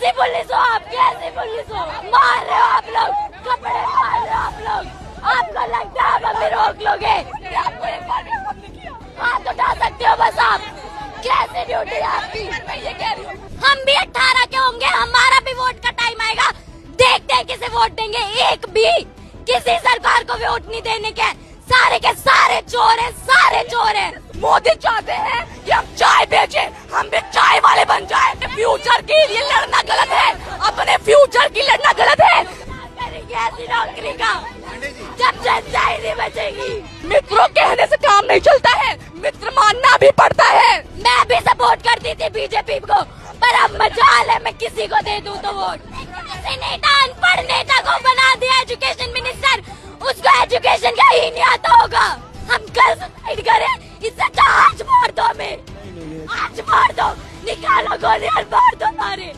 कैसी पुलिस हो आप, कैसी पुलिस हो? मार रहे हो आप लोग, कपड़े मार रहे हो आप लोग। आपको लगता है आप हमें रोक लोगे? आपको एक बार भी हमने किया, हाथ उठा सकते हो बस आप। कैसी ड्यूटी है आपकी? मैं ये कह रही हूँ हम भी 18 के होंगे, हमारा भी वोट का टाइम आएगा। देखते हैं किसे वोट देंगे। एक भी किसी सरकार को वोट नहीं देने के सारे चोर हैं, सारे चोर हैं। मोदी चाहते हैं कि हम चाय बेचे, हम भी चाय वाले बन जाए। फ्यूचर के लिए लड़ना गलत है, अपने फ्यूचर की लड़ना गलत है। करेंगे ऐसी नौकरी का जब जनता ही नहीं बचेगी। मित्रों कहने से काम नहीं चलता है, मित्र मानना भी पड़ता है। मैं भी सपोर्ट करती थी बीजेपी को, पर अब मजाल है मैं किसी को दे दूं तो वोट। किसी नेता अनपढ़ नेता को बना दिया एजुकेशन मिनिस्टर, उसको एजुकेशन का ही नहीं आता होगा। हम कल सुसाइड करें, इससे अच्छा आज मार दो हमें, आज मार दो, निकालो गोली और मार दो सारे।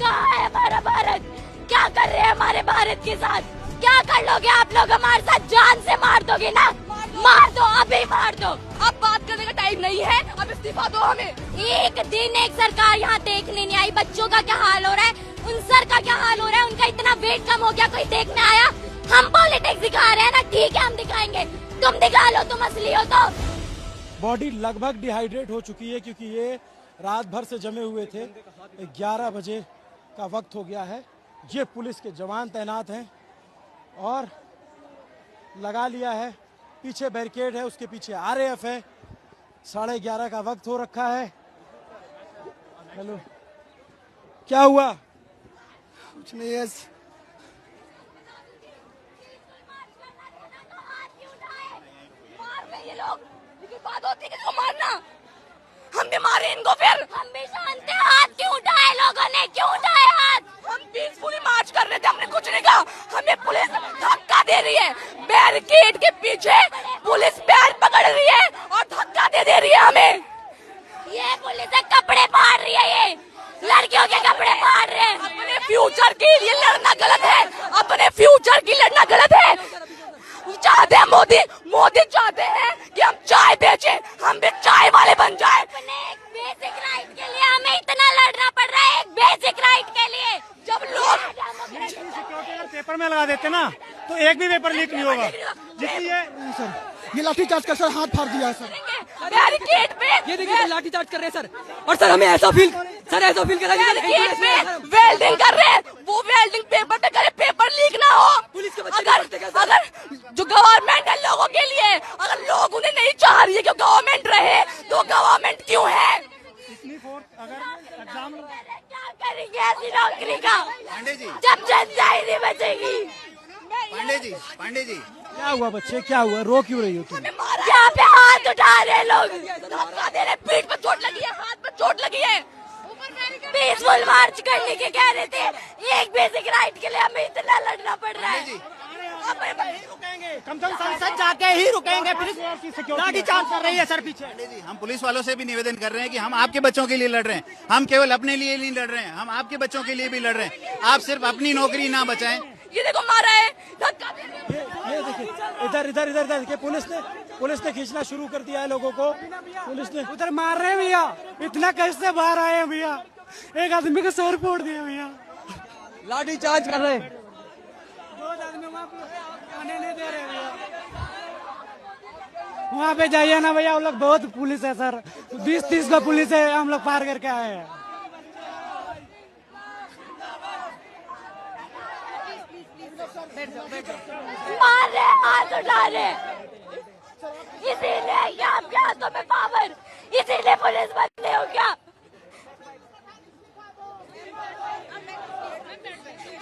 कहाँ है हमारा भारत? क्या कर रहे हैं हमारे भारत के साथ? क्या कर लोगे आप लोग हमारे साथ? जान से मार दोगे ना? मार दो, अभी मार दो। अब बात करने का टाइम नहीं है, अब इस्तीफा दो हमें। एक दिन एक सरकार यहाँ देखने नहीं आई। बच्चों का क्या हाल हो रहा है, उन सर का क्या हाल हो रहा है, उनका इतना वेट कम हो गया, कोई देखने आया? हम पॉलिटिक्स दिखा रहे हैं ना, ठीक है हम दिखाएंगे, तुम दिखा लो, तुम असली हो तो। बॉडी लगभग डिहाइड्रेट हो चुकी है क्योंकि ये रात भर से जमे हुए थे। 11 बजे का वक्त हो गया है। ये पुलिस के जवान तैनात हैं और लगा लिया है, पीछे बैरिकेड है, उसके पीछे आरएएफ है। 11:30 का वक्त हो रखा है। हेलो, क्या हुआ? कुछ नहीं है। ये लोग बात होती है, मारना हम भी मारे इनको, फिर हम भी जानते हैं। हाथ क्यों उठाए लोगों ने, क्यों उठाए हाथ? हम पीसफुली मार्च कर रहे थे, हमने कुछ नहीं कहा। हमें पुलिस धक्का दे रही है, बैरिकेड के पीछे पुलिस पैर पकड़ रही है और धक्का दे रही है हमें। ये पुलिस कपड़े फाड़ रही है, ये लड़कियों के कपड़े फाड़ रहे हैं। अपने फ्यूचर के लिए लड़ना गलत है, अपने फ्यूचर की लड़ना गलत है। चाहते हैं मोदी चाहते हैं कि हम चाय बेचे, हम भी चाय वाले बन जाए। अपने एक बेसिक राइट के लिए हमें इतना लड़ना पड़ रहा है, एक बेसिक राइट के लिए। जब लोग सिक्योरिटी अगर पेपर में लगा देते ना तो एक भी पेपर लीक नहीं होगा। जितनी ये लाठीचार्ज कर सर, हाथ फाड़ दिया है सर। बैरिकेड पे ये देखिए लाठीचार्ज कर रहे हैं सर। और सर हमें ऐसा फील कर रहा है वेल्डिंग कर रहे हैं, वो वेल्डिंग पेपर पे करे, पेपर लीक ना हो। पुलिस के बच्चे अगर जो गवर्नमेंट है लोगों के लिए, अगर लोग उन्हें नहीं चाह रही है कि गवर्नमेंट रहे, तो गवर्नमेंट क्यों है? क्या करेंगे ऐसी नौकरी का जब जनता ही नहीं बचेगी? पांडे जी क्या हुआ बच्चे, क्या हुआ? रो क्यों रही हो तुम? यहाँ पे हाथ उठा रहे लोग, धक्का दे रहे, पीठ पे चोट लगी है, हाथ पे चोट लगी है। पीसफुल मार्च करने के कह रहे थे, एक बेसिक राइट के लिए हमें इतना लड़ना पड़ रहा है। कम से कम संसद जाके ही रुकेंगे। पुलिस लाठीचार्ज कर रही है सर पीछे। जी, हम पुलिस वालों से भी निवेदन कर रहे हैं कि हम आपके बच्चों के लिए लड़ रहे हैं, हम केवल अपने लिए नहीं लड़ रहे हैं, हम आपके बच्चों के लिए भी लड़ रहे हैं। आप सिर्फ अपनी नौकरी ना बचाएं। ये देखो मारा है, धक्का दे रहे ये देखिए, इधर देखिए, पुलिस ने खींचना शुरू कर दिया है लोगों को। पुलिस ने उधर मार रहे हैं भैया, इतना कैसे बाहर आए हैं भैया? एक आदमी का सर फोड़ दिया भैया, लाठीचार्ज कर रहे हैं। 2 आदमी वहाँ आने नहीं दे रहे भैया। वहाँ पे जाइए ना भैया, हम लोग बहुत पुलिस है सर, 20-30 का पुलिस है, हम लोग पार करके आए हैं। मार रहे, हाथ उठा रहे, इसीलिए क्या आपके हाथों में पावर, इसीलिए पुलिस बनते हो क्या?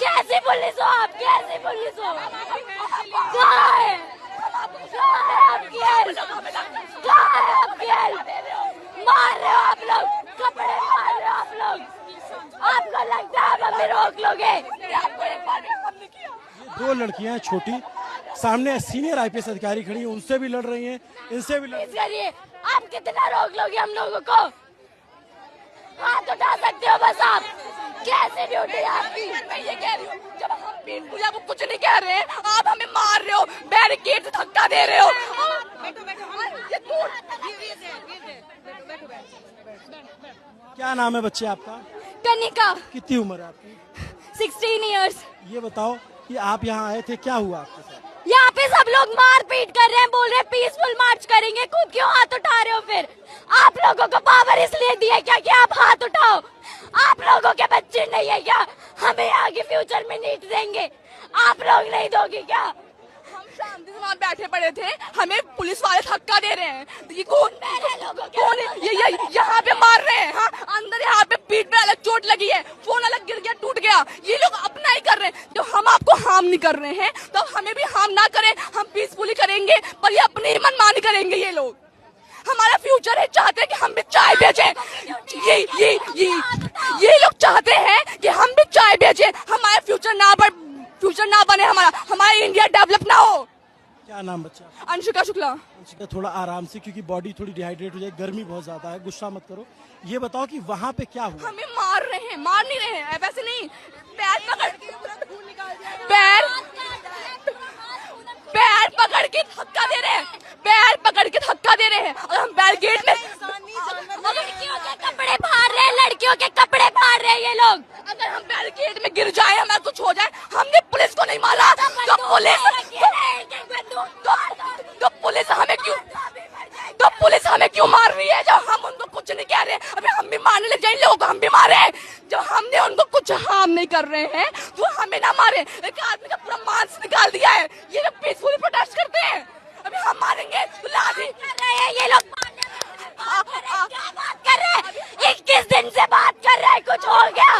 कैसी पुलिस हो आप, कैसी पुलिस हो? कहाँ है आपकी हेल्प? कहाँ है आपकी हेल्प? मार रहे हो आप लोग, कपड़े मार रहे हो आप लोग। आपको लगता है आप हमें रोक लोगे? आपको एक बार भी हमने किया। 2 लड़कियां छोटी सामने सीनियर आईपीएस अधिकारी खड़ी हैं, उनसे भी लड़ रही हैं, इनसे भी लड़। करिए, आप कितना रोक लोगे हम लोगों को? हाथ उठा सकते हो बस आप। कैसे ड्यूटी है आपकी? मैं ये कह रही हूँ, जब हम पीठ पूजा को कुछ नहीं कह रहे हैं, आप हमें मार रहे हो, बैरिकेड से धक्का दे रहे हो। क्या नाम है बच्चे आपका? कनिका। कितनी उम्र है आपकी? 16 इयर्स। ये बताओ कि आप यहाँ आए थे, क्या हुआ आपके साथ? यहाँ पे सब लोग मार पीट कर रहे हैं, बोल रहे हैं पीसफुल मार्च करेंगे, खुद क्यों हाथ उठा रहे हो? फिर आप लोगों को पावर इसलिए दी है क्या कि आप हाथ उठाओ? आप लोगों के बच्चे नहीं है क्या? हमें आगे फ्यूचर में नीड देंगे, आप लोग नहीं दोगे क्या? हम शांति से वहाँ बैठे पड़े थे, हमें पुलिस वाले धक्का दे रहे हैं। ये कौन ये यहाँ पे मार रहे हैं? हाँ, अंदर यहाँ पे पीठ पे अलग चोट लगी है, फोन अलग गिर गया, टूट गया। ये लोग अपना ही कर रहे हैं। जब हम आपको हार्म नहीं कर रहे हैं तो हमें भी हार्म ना करें, हम पीसफुली करेंगे, पर ये अपनी ही मनमानी करेंगे। ये लोग हमारा फ्यूचर है, चाहते हैं कि हम भी चाय बेचें। ये लोग चाहते हैं कि हम भी चाय बेचें, हमारा फ्यूचर ना बने, हमारा इंडिया डेवलप ना हो। क्या नाम बच्चा? अंशिका शुक्ला। अंशिका, थोड़ा आराम से, क्योंकि बॉडी थोड़ी डिहाइड्रेट हो जाए, गर्मी बहुत ज्यादा है, गुस्सा मत करो। ये बताओ कि वहाँ पे क्या हुआ? हमें मार रहे हैं, मार नहीं रहे हैं, वैसे नहीं, पैर पकड़ के धक्का दे रहे हैं, पैर पकड़ के धक्का दे रहे हैं। और हम बैरिकेड में लड़कियों के कपड़े फाड़ रहे हैं, लड़कियों के कपड़े फाड़ रहे हैं ये लोग। अगर हम बैरिकेड में गिर जाए, हमारा कुछ हो जाए, हमने पुलिस को नहीं मारा तो पुलिस हमें क्यों मार रही है? जब हम उनको कुछ नहीं कह रहे, अभी हम भी मारने लग जाए, लोग हम भी मारे। जब हमने उनको कुछ हार्म नहीं कर रहे हैं तो हमें ना मारे। एक आदमी का पूरा मांस निकाल दिया है, ये लोग पीसफुली प्रोटेस्ट करते हैं, अभी हम मारेंगे तो लाठी कर रहे हैं ये लोग। क्या बात कर रहे हैं? 21 दिन से बात कर रहे हैं, कुछ हो गया?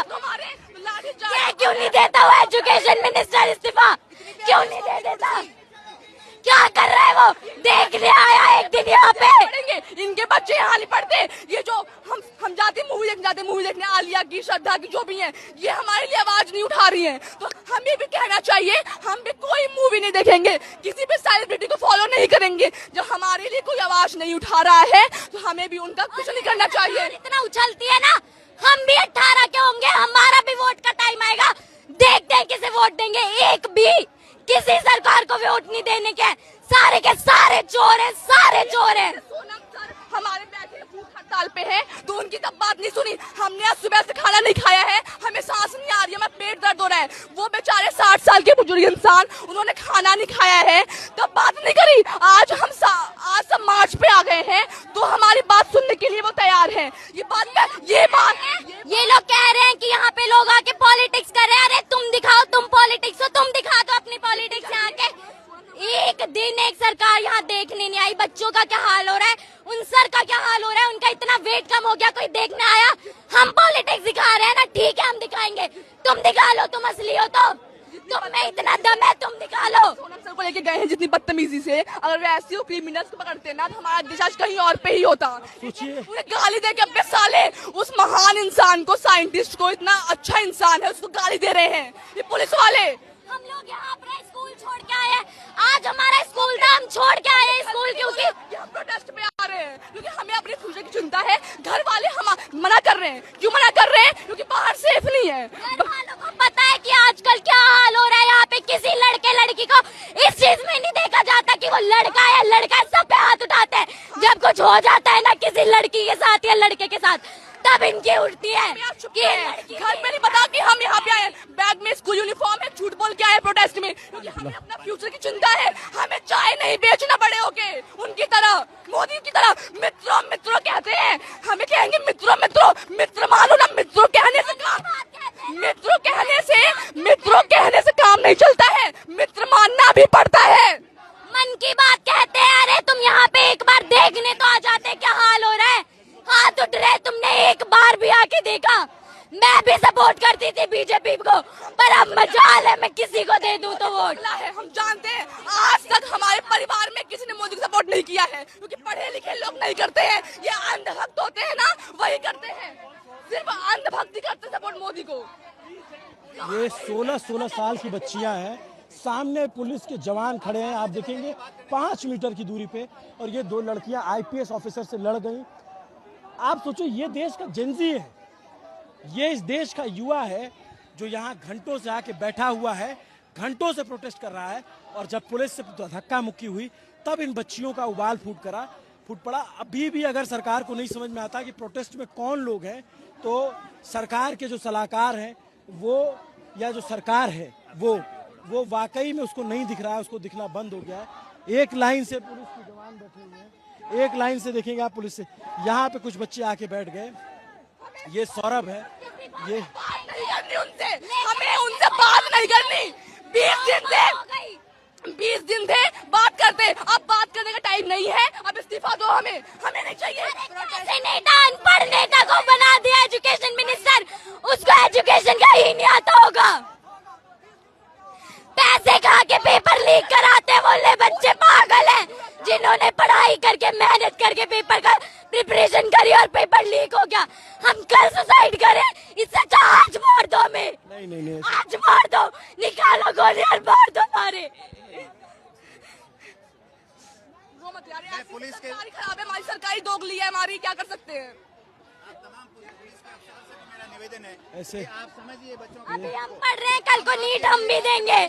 ये क्यों नहीं देता वो एजुकेशन मिनिस्टर इस्तीफा? क्यों नहीं दे देता? क्या कर रहा है वो? देखने आया एक दिन यहाँ पे। इनके बच्चे यहाँ नहीं पढ़ते। ये जो हम जाते मूवी देखने आलिया की, श्रद्धा की, जो भी हैं, ये हमारे लिए आवाज नहीं उठा रही हैं। तो हमें भी कहना चाहिए, हम भी कोई मूवी नहीं देखेंगे, किसी भी सेलिब्रिटी को फॉलो नहीं करेंगे। जब हमारे लिए कोई आवाज नहीं उठा रहा है तो हमें भी उनका कुछ नहीं करना चाहिए। इतना उछलती है ना, हम भी 18 के होंगे, हमारा भी वोट का टाइम आएगा, देखते हैं किसे वोट देंगे। एक भी किसी सरकार को वोट नहीं देने के, सारे के सारे चोर हैं, सारे चोर हैं। हमारे बैठे भूख हड़ताल पे हैं, तो उनकी तब बात नहीं सुनी। हमने आज सुबह से खाना नहीं खाया है, हमें सांस नहीं आ रही है, हमें पेट दर्द हो रहा है। वो बेचारे 60 साल के बुजुर्ग इंसान, उन्होंने खाना नहीं खाया है, तब बात नहीं करी। आज सब मार्च पे आ गए हैं, तो हमारी बात सुनने के लिए वो तैयार हैं। ये लोग कह रहे हैं कि यहाँ पे लोग आके पॉलिटिक्स कर रहे हैं। अरे तुम दिखाओ, तुम पॉलिटिक्स हो, तुम दिखा दो अपनी पॉलिटिक्स यहाँ के। एक दिन एक सरकार यहाँ देखने नहीं आई। बच्चों का क्या हाल हो रहा है, उन सर का क्या हाल हो रहा है, उनका इतना वेट कम हो गया, कोई देखने आया? हम पॉलिटिक्स दिखा रहे हैं ना, ठीक है हम दिखाएंगे, तुम दिखा लो, तुम असली हो तो। तुम में इतना दम है, तुम दिखा लो। सोनम सर को लेके गए हैं जितनी बदतमीजी से, अगर वैसे वो क्रिमिनल्स को पकड़ते ना तो हमारा देश आज कहीं और पे ही होता। उन्हें गाली दे के अपने साले उस महान इंसान को, साइंटिस्ट को, इतना अच्छा इंसान है, उसको गाली दे रहे हैं ये पुलिस वाले। हम लोग यहाँ अपना स्कूल छोड़ के आए हैं, आज हमारा स्कूल था, हम छोड़ के आए हैं स्कूल, क्योंकि हम प्रोटेस्ट पे आ रहे हैं, क्योंकि हमें अपने फ्यूचर की चिंता है। घर वाले हम मना कर रहे हैं, क्यों मना कर रहे हैं? क्योंकि बाहर सेफ नहीं है। घर वालों को पता है कि आजकल क्या हाल हो रहा है यहाँ पे। किसी लड़के लड़की को इस चीज में नहीं देखा जाता कि वो लड़का है, लड़का है, सब पे हाथ उठाते हैं। जब कुछ हो जाता है ना किसी लड़की के साथ या लड़के के साथ, तब इनकी उठती है कि घर में नहीं बता कि हम यहाँ पे आए, बैग में स्कूल यूनिफॉर्म है, झूठ बोल के आए प्रोटेस्ट में, क्योंकि हमें अपना फ्यूचर की चिंता है। हमें चाय नहीं बेचना बड़े होके उनकी तरह, मोदी की तरह। मित्रों मित्रों कहते हैं, हमें कहेंगे मित्रों मित्रों, मित्र मानो ना। मित्रों कहने से काम नहीं चलता है, मित्र मानना भी पड़ता है। मन की बात कहते हैं। अरे तुम यहाँ पे एक बार देखने तो आ जाते, क्या हाल हो रहा है। हाथ उठ रहे, तुमने एक बार भी आके देखा? मैं भी सपोर्ट करती थी बीजेपी को, पर अब मजाल है मैं किसी को दे दूं तो वोट। हम जानते हैं आज तक हमारे परिवार में किसी ने मोदी को सपोर्ट नहीं किया है, क्योंकि पढ़े लिखे लोग नहीं करते हैं। ये अंधभक्त होते हैं ना, वही करते हैं, सिर्फ अंधभक्ति करते सपोर्ट मोदी को। ये 16 साल की बच्चियां हैं, सामने पुलिस के जवान खड़े हैं, आप देखेंगे 5 मीटर की दूरी पे, और ये 2 लड़कियां IPS ऑफिसर से लड़ गई। आप सोचो, ये देश का जेनजी है, ये इस देश का युवा है जो यहाँ घंटों से आके बैठा हुआ है, घंटों से प्रोटेस्ट कर रहा है। और जब पुलिस से धक्का मुक्की हुई, तब इन बच्चियों का उबाल फूट करा। फूट पड़ा। अभी भी अगर सरकार को नहीं समझ में आता कि प्रोटेस्ट में कौन लोग हैं, तो सरकार के जो सलाहकार हैं वो, या जो सरकार है वो वाकई में उसको नहीं दिख रहा है, उसको दिखना बंद हो गया है। एक लाइन से पुलिस के जवान बैठे हुए हैं, एक लाइन से देखेंगे आप पुलिस से। यहाँ पे कुछ बच्चे आके बैठ गए। ये सौरभ है, ये बात नहीं करनी उनसे, हमें उनसे बात नहीं करनी। 20 दिन थे बात करते, अब बात करने का टाइम नहीं है। अब इस्तीफा दो, हमें नहीं चाहिए। नेता अनपढ़ नेता को बना दिया एजुकेशन मिनिस्टर, उसको एजुकेशन का ही नहीं आता होगा। पैसे खा के पेपर लीक कराते बोले बच्चे पागल हैं, जिन्होंने पढ़ाई करके मेहनत करके पेपर का प्रिपरेशन करी और पेपर लीक हो गया। हम कल सुसाइड करें, इससे अच्छा आज मार दो हमें। नहीं आज मार दो, निकालो गोली और मार दो मारे। वो मत यार, ऐसी पुलिस के- सरकारी खराब है हमारी, सरकारी दोगली है हमारी, क्या कर सकते हैं। तमाम पुलिस के अफसर से भी मेरा निवेदन है ऐसे कि आप समझिए बच्चों को। अभी हम पढ़ रहे हैं, कल को नीट हम भी देंगे।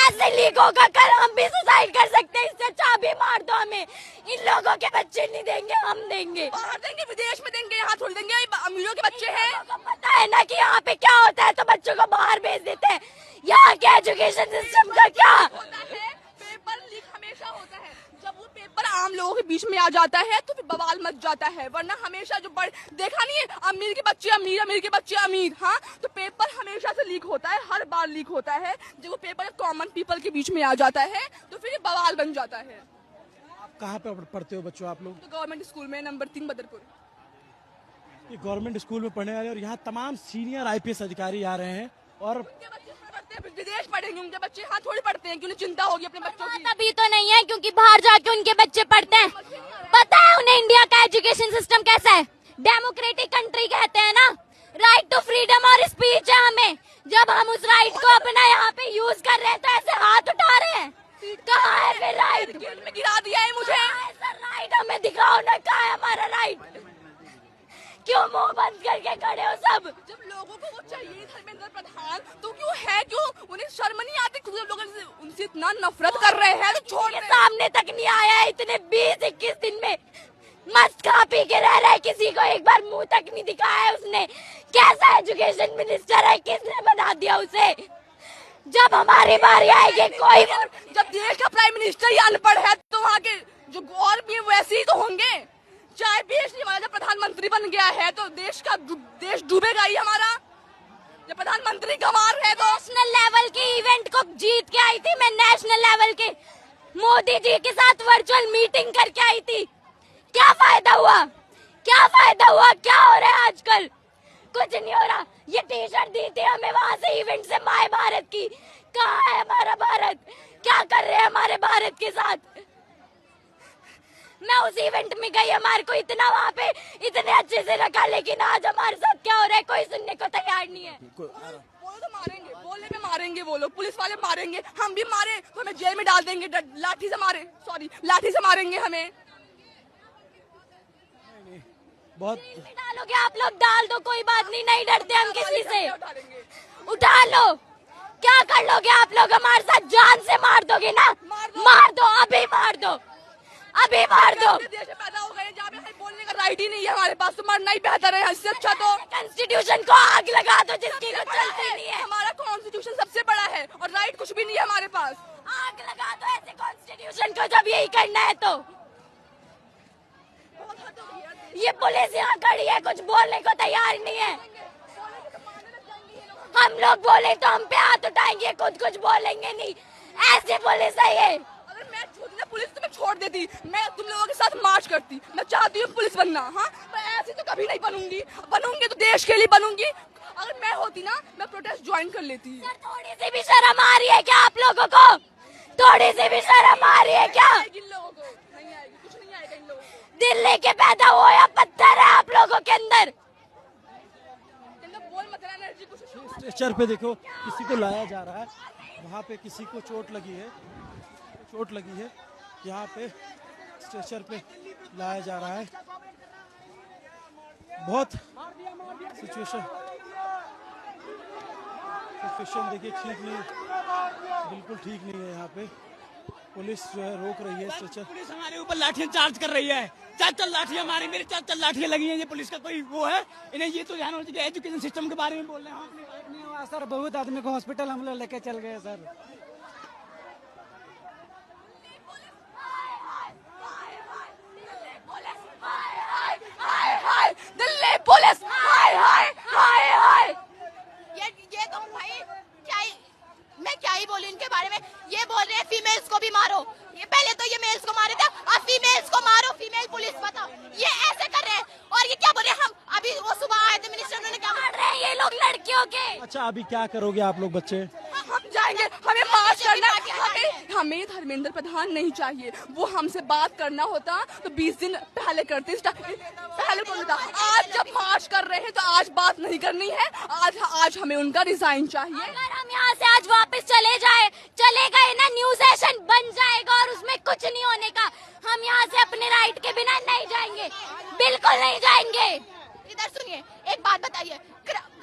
ऐसे लीक होगा, कल हम भी सुसाइड कर सकते हैं। इससे अच्छा अभी मार दो हमें। इन लोगों के बच्चे नहीं देंगे, हम देंगे। बाहर देंगे, विदेश में देंगे, यहाँ थोड़ी देंगे। अमीरों के बच्चे हैं। लोगों को पता है ना कि यहाँ पे क्या होता है, तो बच्चों को बाहर भेज देते हैं। यहाँ के एजुकेशन सिस्टम का क्या होता है, पेपर लीक हमेशा होता है। जब वो पेपर आम लोगों के बीच में आ जाता है तो फिर बवाल मच जाता है। वरना हमेशा जो देखा नहीं है, अमीर के बच्चे अमीर, अमीर के बच्चे अमीर। हाँ, तो पेपर हमेशा से लीक होता है, हर बार लीक होता है। जब वो पेपर कॉमन पीपल के बीच में आ जाता है तो फिर ये बवाल बन जाता है। आप कहाँ पे पढ़ते हो बच्चों आप लोग? तो गवर्नमेंट स्कूल में नंबर 3 बदरपुर। ये गवर्नमेंट स्कूल में पढ़ने वाले, और यहाँ तमाम सीनियर IPS अधिकारी आ रहे हैं। और उनके बच्चे पढ़ते हैं, विदेश पढ़ेंगे उनके बच्चे, यहाँ थोड़ी पढ़ते हैं कि उन्हें चिंता होगी अपने बच्चों की। तभी तो नहीं है, क्योंकि बाहर जाके उनके बच्चे पढ़ते हैं। पता है उन्हें इंडिया का एजुकेशन सिस्टम कैसा है? डेमोक्रेटिक कंट्री कहते हैं ना। राइट टू फ्रीडम और स्पीच है हमें। जब हम उस राइट को अपना यहाँ पे यूज कर रहे हैं तो ऐसे हाथ उठा रहे हैं। कहाँ है फिर राइट? गेट में गिरा दिया है मुझे। राइट हमें दिखाओ ना, कहाँ है हमारा राइट? क्यों मुंह बंद करके खड़े हो सब? जब लोगों को वो चाहिए धर्मेंद्र प्रधान, तो क्यों है, क्यों उन्हें शर्म नहीं आती? खुद लोग उनसे इतना नफरत कर रहे हैं तो छोड़ के दे। सामने तक नहीं आया है इतने 20-21 दिन में। मस्त खा पी के रह रहा है, किसी को एक बार मुंह तक नहीं दिखाया है उसने। कैसा एजुकेशन मिनिस्टर है, किसने बना दिया उसे? जब हमारी बारी आएगी कोई, जब देश का प्राइम मिनिस्टर ही अनपढ़ है तो वहाँ के जो और भी वैसे ही तो होंगे। चाहे देश नहीं, हमारा जब प्रधानमंत्री बन गया है तो देश डूबेगा ही हमारा। जब प्रधानमंत्री कमार है तो नेशनल लेवल के इवेंट को जीत के आई थी मैं। नेशनल लेवल के मोदी जी के साथ वर्चुअल मीटिंग करके आई थी। क्या फायदा हुआ? क्या फायदा हुआ? क्या हो रहा है आजकल? कुछ नहीं हो रहा। ये टी-शर्ट दी थी हमें वहाँ से इवेंट से, माय भारत की। कहाँ है हमारा भारत? क्या कर रहे हैं हमारे भारत के साथ? मैं उस इवेंट में गई, हमारे को इतना वहाँ पे इतने अच्छे से रखा, लेकिन आज हमारे साथ क्या हो रहा है कोई सुनने को तैयार नहीं है। बोलो तो मारेंगे, बोलने में मारेंगे वो लोग, पुलिस वाले मारेंगे। हम भी मारे तो हमें जेल में डाल देंगे, लाठी से मारेंगे हमें। बहुत डालोगे आप लोग, डाल दो, कोई बात नहीं, नहीं डरते हम किसी से। उठा लो, क्या कर लोगे आप लोग हमारे साथ? जान से मार दोगे ना? मार दो, अभी मार दो, अभी मार दो। देश में पैदा हो गए जहाँ पे हमें बोलने का राइट ही नहीं है हमारे पास, तो मरना ही बेहतर है। इससे अच्छा तो कॉन्स्टिट्यूशन को आग लगा दो, जिसकी कुछ चलती नहीं है। हमारा कॉन्स्टिट्यूशन सबसे बड़ा है और राइट कुछ भी नहीं है हमारे पास। आग लगा दो ऐसे कॉन्स्टिट्यूशन को, जब यही करना है तो। ये पुलिस यहाँ खड़ी है, कुछ बोलने को तैयार नहीं है। हम लोग बोले तो हम पे हाथ उठाएंगे, खुद कुछ बोलेंगे नहीं। ऐसी पुलिस है ये। अगर मैं होती ना पुलिस तो मैं छोड़ देती, मैं तुम लोगों के साथ मार्च करती। मैं चाहती हूँ पुलिस बनना, हाँ, मैं ऐसी तो कभी नहीं बनूंगी तो देश के लिए बनूंगी। अगर मैं होती ना, मैं प्रोटेस्ट ज्वाइन कर लेती। सर, थोड़ी सी भी शर्म आ रही है क्या आप लोगों को? थोड़ी सी भी शर्म आ रही है क्या? इन लोगों को नहीं आएगी, कुछ नहीं आएगा इन लोगों को। दिल लेके पैदा हो या पत्थर है आप लोगों के अंदर? बोल मत रहा एनर्जी कुछ। स्ट्रेचर पे देखो किसी को लाया जा रहा है, वहाँ पे किसी को चोट लगी है, यहाँ पे स्ट्रेचर पे लाया जा रहा है। बहुत सिचुएशन देखिए ठीक नहीं, बिल्कुल ठीक नहीं है यहाँ पे। पुलिस जो है रोक रही है स्ट्रेचर। पुलिस हमारे ऊपर लाठियां चार्ज कर रही है। 4 लाठियां मारी, मेरी 4 लाठियां लगी हैं। ये पुलिस का कोई वो है? इन्हें ये तो ध्यान होना चाहिए। एजुकेशन सिस्टम के बारे में बोल रहे हैं, हम अपनी बात नहीं हुआ सर। बहुत आदमी को हॉस्पिटल हम लोग लेके चल गए सर। दिल्ली पुलिस हाय हाय हाय हाय। ये तो भाई मैं क्या ही बोलूं इनके बारे में। ये बोल रहे हैं फीमेल्स को भी मारो। ये पहले तो ये मेल्स को मारे थे, अब फीमेल्स को मारो। फीमेल पुलिस बताओ, ये ऐसे कर रहे हैं। और ये क्या बोल रहे हैं? हम अभी वो सुबह आए थे मिनिस्टर, उन्होंने क्या मार रहे हैं ये लोग लड़कियों के। अच्छा अभी क्या करोगे आप लोग बच्चे? हम जाएंगे, हमें मार्च करना है। हमें धर्मेंद्र प्रधान नहीं चाहिए। वो हमसे बात करना होता तो 20 दिन पहले करते, पहले बोल देता। आज जब मार्च कर रहे हैं तो आज बात नहीं करनी है। आज हमें उनका रिजाइन चाहिए। अगर हम यहाँ से आज वापस चले गए ना, न्यू सेशन बन जाएगा और उसमें कुछ नहीं होने का। हम यहाँ से अपने राइट के बिना नहीं जाएंगे, बिल्कुल नहीं जाएंगे। इधर सुनिए, एक बात बताइए,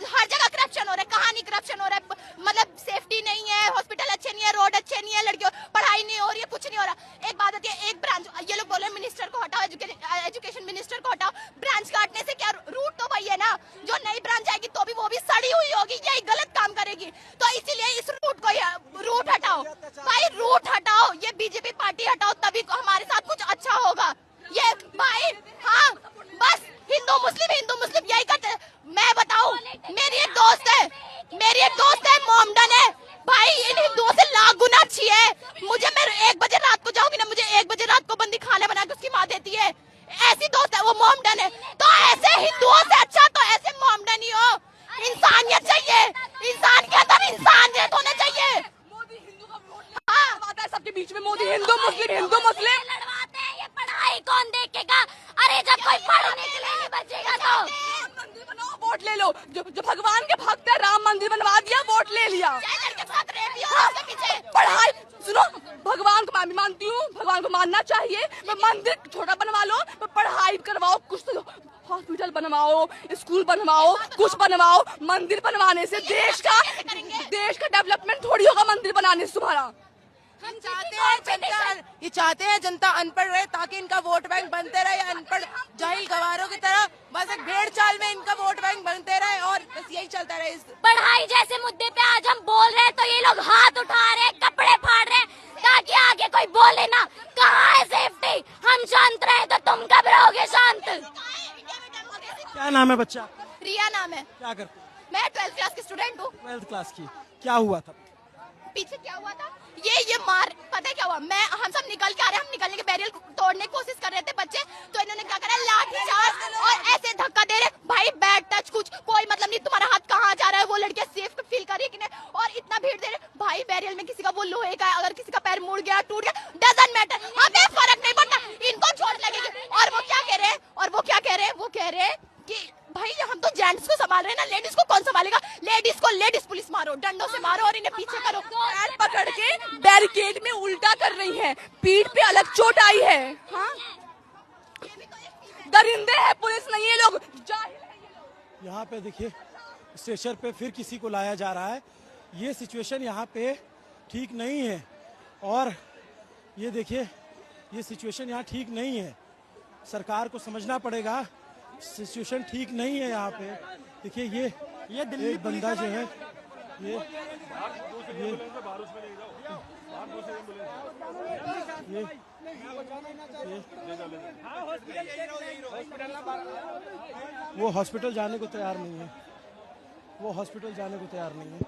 हर जगह करप्शन हो रहा है। कहानी करप्शन हो रहा है, मतलब सेफ्टी नहीं है, हॉस्पिटल अच्छे नहीं है, रोड अच्छे नहीं है, लड़कियों पढ़ाई नहीं हो रही है, कुछ नहीं हो रहा। एक बात होती है, एक ब्रांच, ये लोग बोले मिनिस्टर को हटाओ, एजुकेशन मिनिस्टर को हटाओ। ब्रांच काटने से क्या, रूट तो वही है ना। जो नई ब्रांच आएगी तो भी वो भी सड़ी हुई होगी, यही गलत काम करेगी। तो इसीलिए इस रूट को रूट हटाओ भाई, रूट हटाओ। ये बीजेपी पार्टी हटाओ, तभी हमारे साथ कुछ अच्छा होगा। ये भाई हाँ, बस हिंदू मुस्लिम यही करते। मैं बताऊं, मेरी एक दोस्त है मोमडन है भाई, इन हिंदुओं से लाख गुना अच्छी है। मुझे, मैं 1 बजे रात को जाऊंगी ना, मुझे 1 बजे रात को बंदी खाना बना के उसकी माँ देती है। ऐसी दोस्त है वो, मोमडन है। तो ऐसे हिंदुओं से अच्छा तो ऐसे मोमडन ही हो। इंसानियत चाहिए, इंसान के अंदर इंसानियत होना चाहिए। मोदी हिंदू का वोट लड़वाता है सबके बीच में। मोदी हिंदू मुस्लिम लड़वाते हैं। ये पढ़ाई कौन देखेगा? अरे जब कोई पढ़ने के लिए नहीं बचेगा तो मंदिर बनाओ, वोट ले लो। जो भगवान के भक्त है, राम मंदिर बनवा दिया, वोट ले लिया। पढ़ाई सुनो, भगवान को मैं भी मानती हूँ, भगवान को मानना चाहिए। मंदिर छोटा बनवा लो, पढ़ाई करवाओ, कुछ तो हॉस्पिटल बनवाओ, स्कूल बनवाओ, कुछ बनवाओ। मंदिर बनवाने से देश का डेवलपमेंट थोड़ी होगा मंदिर बनाने से तुम्हारा। हम चाहते हैं जनता अनपढ़ रहे, ताकि इनका वोट बैंक बनते रहे। अनपढ़ जाहिल गवारों की तरह बस एक भेड़ चाल में इनका वोट बैंक बनते रहे और बस यही चलता रहे। पढ़ाई जैसे मुद्दे पे आज हम बोल रहे हैं तो ये लोग हाथ उठा रहे हैं, कपड़े फाड़ रहे हैं, ताकि आगे कोई बोले ना। कहाँ है सेफ्टी? हम शांत रहे तो तुम कब रहोगे शांत? क्या नाम है बच्चा? रिया नाम है। क्या करते? मैं 12th क्लास की स्टूडेंट हूँ। 12th क्लास की। क्या हुआ था पीछे? क्या हुआ था? ये मार, पता है क्या हुआ? हम सब निकल के आ रहे हैं, हम निकलने के बैरियर तोड़ने की कोशिश कर रहे थे बच्चे, तो इन्होंने क्या करा, लाठी चार्ज और ऐसे धक्का दे रहे। भाई बैड टच, कुछ कोई मतलब नहीं, तुम्हारा हाथ कहाँ जा रहा है? वो लड़कियां सेफ फील कर रही है कि नहीं? और इतना भीड़ दे रहे भाई, बैरियर में किसी का वो लोहे का, अगर किसी का पैर मुड़ गया, टूट गया, डजंट मैटर, हमें फर्क नहीं पड़ता, इनको चोट लगेगी। और वो क्या कह रहे हैं? वो कह रहे हैं कि भाई हम तो जेंट्स को संभाल रहे हैं ना, लेडीज को कौन संभालेगा? लेडीज पुलिस मारो, डंडों से मारो और इन्हें पीछे करो। पैर पकड़ के बैरिकेड में उल्टा कर रही हैं, पीठ पे अलग चोट आई है। हाँ, दरिंदे हैं, पुलिस नहीं है, लोग जाहिल है। यहाँ पे देखिए, स्टेशन पे फिर किसी को लाया जा रहा है। ये सिचुएशन यहाँ पे ठीक नहीं है और ये देखिए, ये सिचुएशन यहाँ ठीक नहीं है। सरकार को समझना पड़ेगा, सिचुएशन ठीक नहीं है यहाँ पे। देखिए ये दिल्ली एक बंदा जो है, ये वो हॉस्पिटल जाने को तैयार नहीं है। वो हॉस्पिटल जाने को तैयार नहीं है।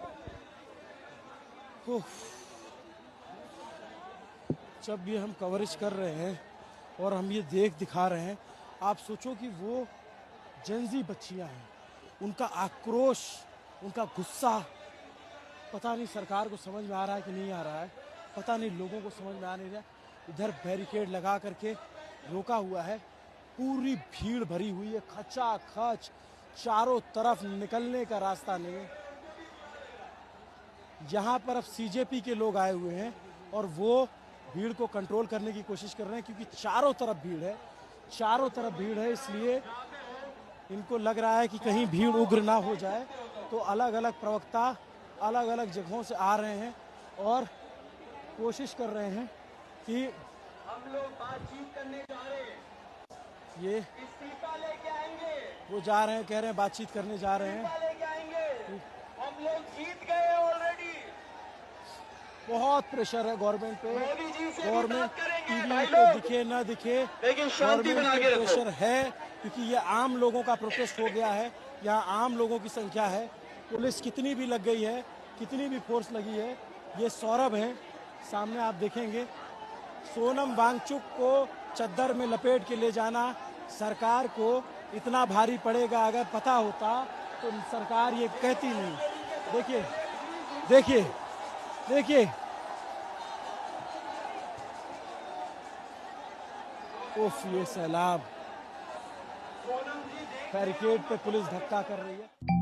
जब ये हम कवरेज कर रहे हैं और हम ये दिखा रहे हैं, आप सोचो कि वो जेंजी बच्चियां हैं, उनका आक्रोश, उनका गुस्सा, पता नहीं सरकार को समझ में आ रहा है कि नहीं आ रहा है, पता नहीं लोगों को समझ में आ नहीं रहा। इधर बैरिकेड लगा करके रोका हुआ है, पूरी भीड़ भरी हुई है, खचाखच, चारों तरफ निकलने का रास्ता नहीं है। यहाँ पर अब सीजेपी के लोग आए हुए हैं और वो भीड़ को कंट्रोल करने की कोशिश कर रहे हैं, क्योंकि चारों तरफ भीड़ है, इसलिए इनको लग रहा है कि कहीं भीड़ उग्र ना हो जाए। तो अलग अलग प्रवक्ता अलग अलग जगहों से आ रहे हैं और कोशिश कर रहे हैं कि हम लोग बातचीत करने जा रहे हैं, ये इस्तीफा लेके आएंगे, वो जा रहे हैं, कह रहे हैं बातचीत करने जा रहे हैं। इस्तीफा लेके आएंगे, हम लोग जीत गए ऑलरेडी। बहुत प्रेशर है गवर्नमेंट पे, मोदी जी से भी गवर्नमेंट बात करेंगे टीवी भाई पे लोग, दिखे ना दिखे, लेकिन शांति बना के रखो। प्रेशर है क्योंकि ये आम लोगों का प्रोटेस्ट हो गया है। यहाँ आम लोगों की संख्या है, पुलिस कितनी भी लग गई है, कितनी भी फोर्स लगी है। ये सौरभ है, सामने आप देखेंगे। सोनम वांगचुक को चद्दर में लपेट के ले जाना सरकार को इतना भारी पड़ेगा, अगर पता होता तो सरकार ये कहती नहीं। देखिए देखिए देखिए, उफ, ये सैलाब, बैरिकेड पे पुलिस धक्का कर रही है।